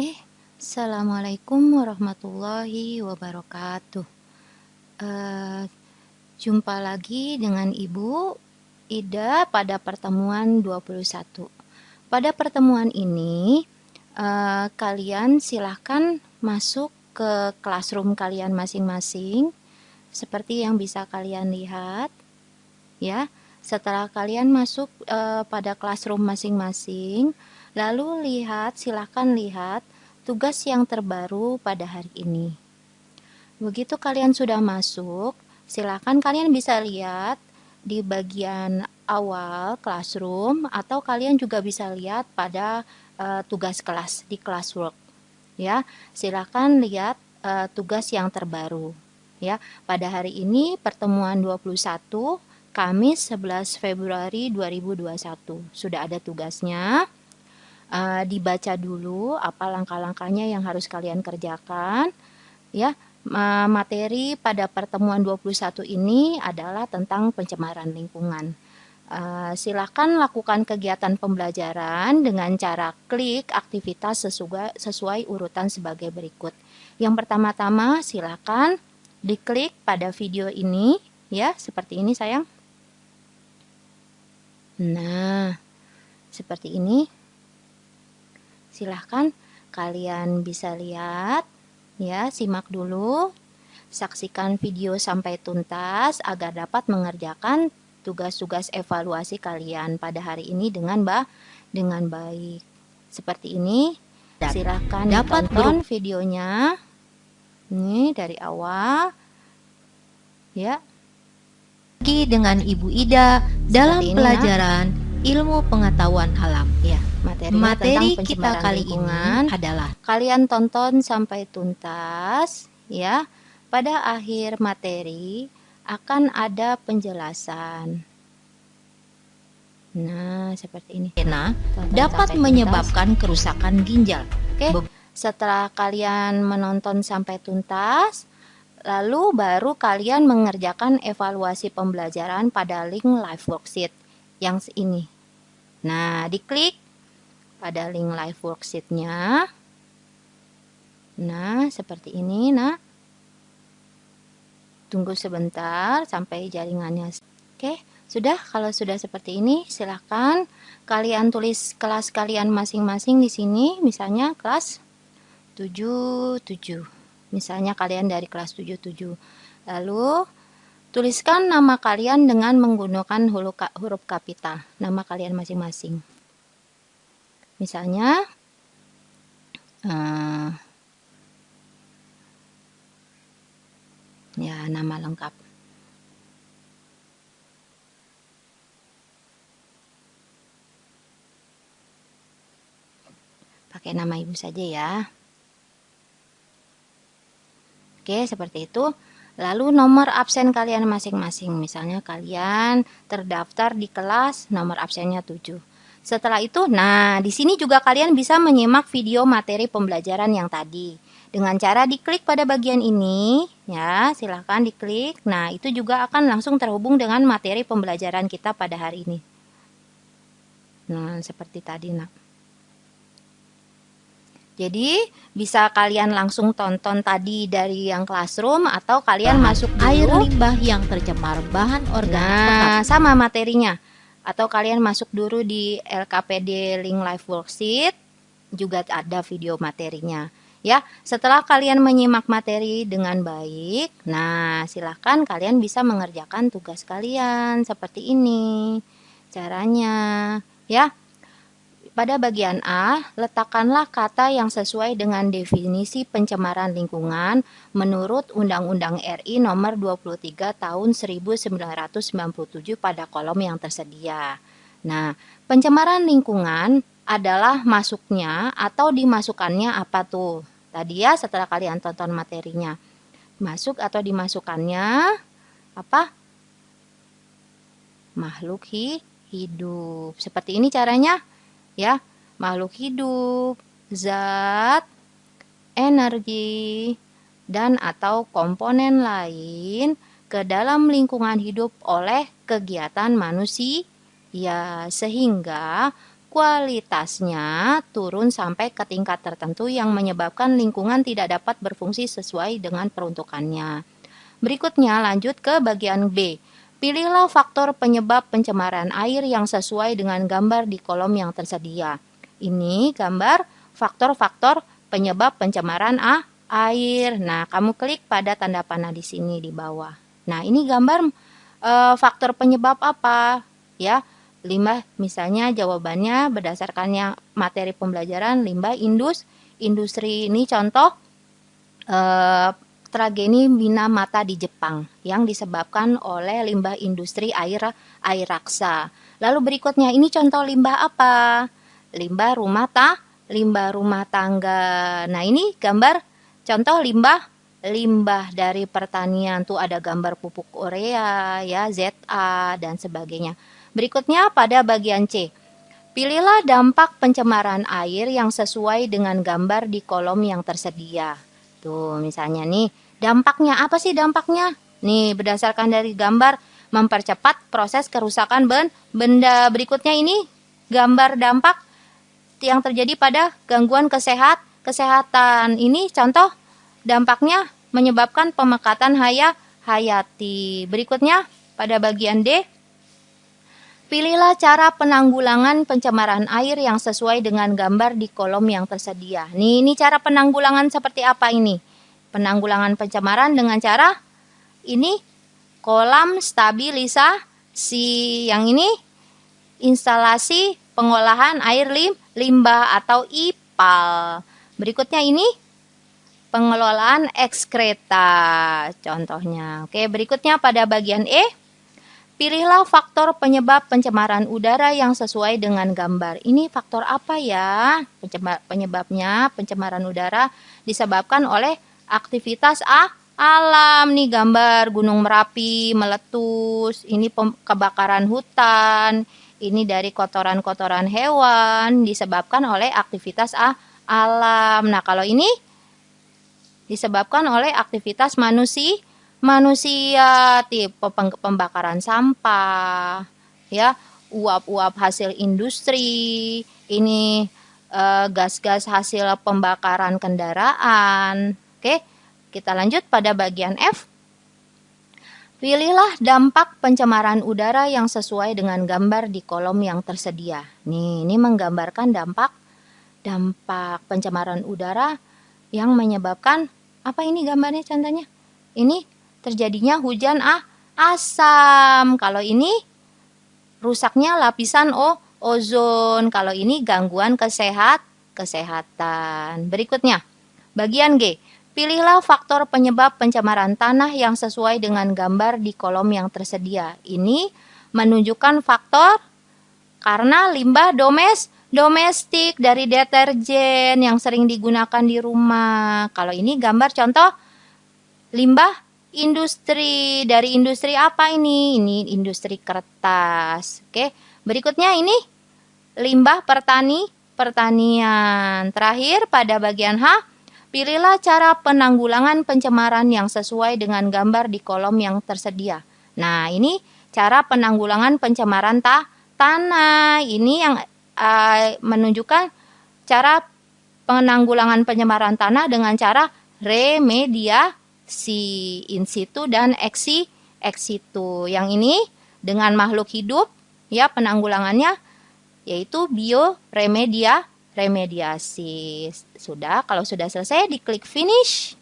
Oke, Assalamualaikum warahmatullahi wabarakatuh. Eh, Jumpa lagi dengan Ibu Ida pada pertemuan 21. Pada pertemuan ini, kalian silahkan masuk ke classroom kalian masing-masing, seperti yang bisa kalian lihat, ya. Setelah kalian masuk pada classroom masing-masing, lalu silahkan lihat tugas yang terbaru pada hari ini. Begitu kalian sudah masuk, silakan kalian bisa lihat di bagian awal classroom atau kalian juga bisa lihat pada tugas kelas di classwork. Ya, silakan lihat tugas yang terbaru. Ya, pada hari ini pertemuan 21 Kamis 11 Februari 2021. Sudah ada tugasnya. Dibaca dulu apa langkah-langkahnya yang harus kalian kerjakan. Ya, materi pada pertemuan 21 ini adalah tentang pencemaran lingkungan. Silakan lakukan kegiatan pembelajaran dengan cara klik aktivitas sesuai urutan sebagai berikut. Yang pertama-tama silakan diklik pada video ini, ya, seperti ini sayang. Nah, seperti ini. Silahkan kalian bisa lihat, ya, simak dulu. Saksikan video sampai tuntas agar dapat mengerjakan tugas-tugas evaluasi kalian pada hari ini dengan baik. Seperti ini. Silahkan ditonton videonya. Ini dari awal. Ya. Lagi dengan Ibu Ida dalam pelajaran ilmu pengetahuan alam. Ya, materi kita kali ini adalah kalian tonton sampai tuntas, ya. Pada akhir materi akan ada penjelasan. Nah, seperti ini. Dapat menyebabkan kerusakan ginjal. Oke, setelah kalian menonton sampai tuntas, lalu baru kalian mengerjakan evaluasi pembelajaran pada link live worksheet yang ini. Nah, diklik pada link live worksheet-nya. Nah, seperti ini. Nah, tunggu sebentar sampai jaringannya. Oke, sudah. Kalau sudah seperti ini, silahkan kalian tulis kelas kalian masing-masing di sini. Misalnya kelas 77. Misalnya kalian dari kelas 77. Lalu tuliskan nama kalian dengan menggunakan huruf kapital. Nama kalian masing-masing. Misalnya ya, nama lengkap. Pakai nama ibu saja ya. Oke, seperti itu. Lalu nomor absen kalian masing-masing. Misalnya kalian terdaftar di kelas nomor absennya 7. Setelah itu, nah di sini juga kalian bisa menyimak video materi pembelajaran yang tadi. Dengan cara diklik pada bagian ini, ya, silahkan diklik. Nah, itu juga akan langsung terhubung dengan materi pembelajaran kita pada hari ini. Nah, seperti tadi, nak. Jadi, bisa kalian langsung tonton tadi dari yang classroom atau kalian masuk dulu. Air limbah yang tercemar bahan organik. Nah, sama materinya. Atau kalian masuk dulu di LKPD link live worksheet, juga ada video materinya. Ya, setelah kalian menyimak materi dengan baik, nah silahkan kalian bisa mengerjakan tugas kalian seperti ini caranya. Ya, pada bagian A, letakkanlah kata yang sesuai dengan definisi pencemaran lingkungan menurut Undang-Undang RI nomor 23 tahun 1997 pada kolom yang tersedia. Nah, pencemaran lingkungan adalah masuknya atau dimasukkannya apa tuh? Tadi ya, setelah kalian tonton materinya. Masuk atau dimasukkannya apa? Makhluk hidup. Seperti ini caranya. Ya, makhluk hidup, zat, energi, dan atau komponen lain ke dalam lingkungan hidup oleh kegiatan manusia, ya, sehingga kualitasnya turun sampai ke tingkat tertentu yang menyebabkan lingkungan tidak dapat berfungsi sesuai dengan peruntukannya. Berikutnya lanjut ke bagian B. Pilihlah faktor penyebab pencemaran air yang sesuai dengan gambar di kolom yang tersedia. Ini gambar faktor-faktor penyebab pencemaran air. Nah, kamu klik pada tanda panah di sini di bawah. Nah, ini gambar faktor penyebab apa? Ya, limbah, misalnya jawabannya berdasarkan materi pembelajaran limbah industri. Ini contoh tragedi Minamata di Jepang yang disebabkan oleh limbah industri air raksa. Lalu berikutnya ini contoh limbah apa? Limbah rumah tangga. Nah, ini gambar contoh limbah dari pertanian. Tuh ada gambar pupuk urea, ya, ZA dan sebagainya. Berikutnya pada bagian C. Pilihlah dampak pencemaran air yang sesuai dengan gambar di kolom yang tersedia. Tuh, misalnya nih, dampaknya apa sih dampaknya? Nih, berdasarkan dari gambar, mempercepat proses kerusakan benda. Berikutnya ini gambar dampak yang terjadi pada gangguan kesehatan. Ini contoh dampaknya menyebabkan pemekatan hayati. Berikutnya pada bagian D. Pilihlah cara penanggulangan pencemaran air yang sesuai dengan gambar di kolom yang tersedia. Ini cara penanggulangan seperti apa ini? Penanggulangan pencemaran dengan cara ini kolam stabilisasi. Yang ini instalasi pengolahan air limbah atau IPAL. Berikutnya ini pengelolaan ekskreta contohnya. Oke, berikutnya pada bagian E. Pilihlah faktor penyebab pencemaran udara yang sesuai dengan gambar. Ini faktor apa ya? Penyebabnya pencemaran udara disebabkan oleh aktivitas alam. Nih gambar Gunung Merapi meletus. Ini kebakaran hutan. Ini dari kotoran-kotoran hewan disebabkan oleh aktivitas alam. Nah, kalau ini disebabkan oleh aktivitas manusia, tipe pembakaran sampah, ya, uap-uap hasil industri, ini gas-gas hasil pembakaran kendaraan. Oke, kita lanjut pada bagian F. Pilihlah dampak pencemaran udara yang sesuai dengan gambar di kolom yang tersedia. Nih, ini menggambarkan dampak pencemaran udara yang menyebabkan apa ini gambarnya contohnya? Ini terjadinya hujan asam. Kalau ini rusaknya lapisan ozon. Kalau ini gangguan kesehatan. Berikutnya, bagian G. Pilihlah faktor penyebab pencemaran tanah yang sesuai dengan gambar di kolom yang tersedia. Ini menunjukkan faktor karena limbah domestik dari deterjen yang sering digunakan di rumah. Kalau ini gambar contoh limbah industri. Dari industri apa ini? Ini industri kertas. Oke. Berikutnya ini limbah pertanian. Terakhir pada bagian H, pilihlah cara penanggulangan pencemaran yang sesuai dengan gambar di kolom yang tersedia. Nah, ini cara penanggulangan pencemaran tanah. Ini yang menunjukkan cara penanggulangan pencemaran tanah dengan cara remediasi in situ dan ex situ. Yang ini dengan makhluk hidup, ya, penanggulangannya yaitu remediasi. Sudah, kalau sudah selesai diklik finish.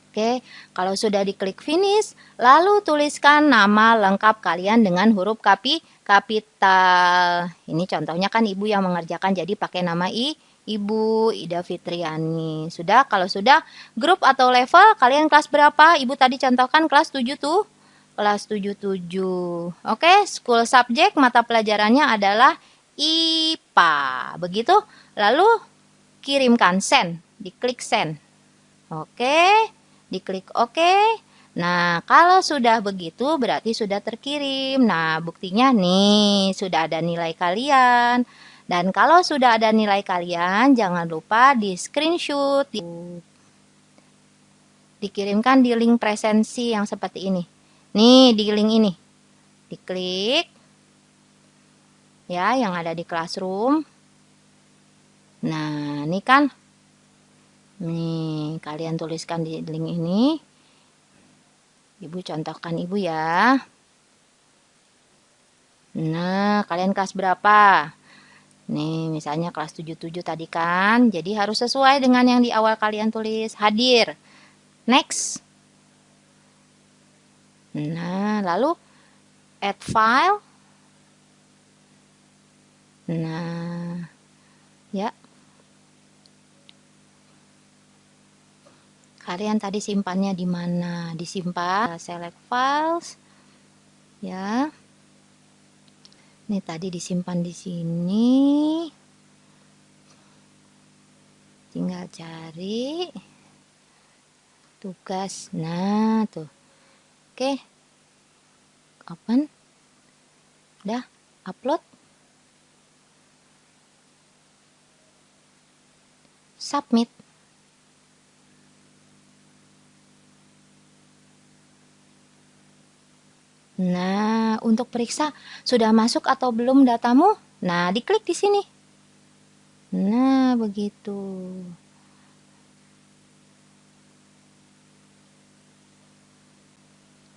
Oke, kalau sudah diklik finish, lalu tuliskan nama lengkap kalian dengan huruf kapital. Ini contohnya kan ibu yang mengerjakan, jadi pakai nama Ibu Ida Fitriani. Sudah, kalau sudah, grup atau level, kalian kelas berapa? Ibu tadi contohkan kelas 7 tuh. Kelas 77. Oke, school subject, mata pelajarannya adalah IPA. Begitu, lalu kirimkan, send. Diklik send. Oke, diklik oke. Nah, kalau sudah begitu berarti sudah terkirim. Nah, buktinya nih, sudah ada nilai kalian. Dan kalau sudah ada nilai kalian, jangan lupa di screenshot, dikirimkan di link presensi yang seperti ini. Nih, di link ini. Diklik. ya yang ada di Classroom. Nah, ini kan. Nih, kalian tuliskan di link ini. Ibu contohkan Ibu ya. Nah, kalian kelas berapa? Nih, misalnya kelas 77 tadi kan. Jadi harus sesuai dengan yang di awal kalian tulis. Hadir. Next. Nah, lalu add file. Nah, ya. Kalian tadi simpannya di mana? Disimpan, select files. Ya. Ini tadi disimpan di sini. Tinggal cari tugas. Nah, tuh. Oke. Open. Udah, upload. Submit. Nah, untuk periksa sudah masuk atau belum datamu? Nah, diklik di sini. Nah, begitu.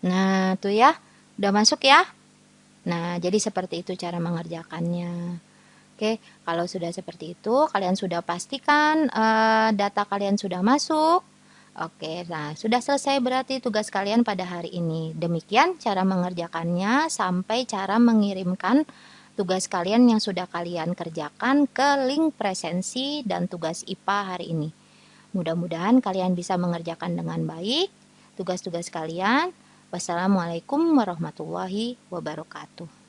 Nah, tuh ya. Udah masuk ya? Nah, jadi seperti itu cara mengerjakannya. Oke, kalau sudah seperti itu, kalian sudah pastikan data kalian sudah masuk. Oke, nah sudah selesai berarti tugas kalian pada hari ini. Demikian cara mengerjakannya sampai cara mengirimkan tugas kalian yang sudah kalian kerjakan ke link presensi dan tugas IPA hari ini. Mudah-mudahan kalian bisa mengerjakan dengan baik tugas-tugas kalian. Wassalamualaikum warahmatullahi wabarakatuh.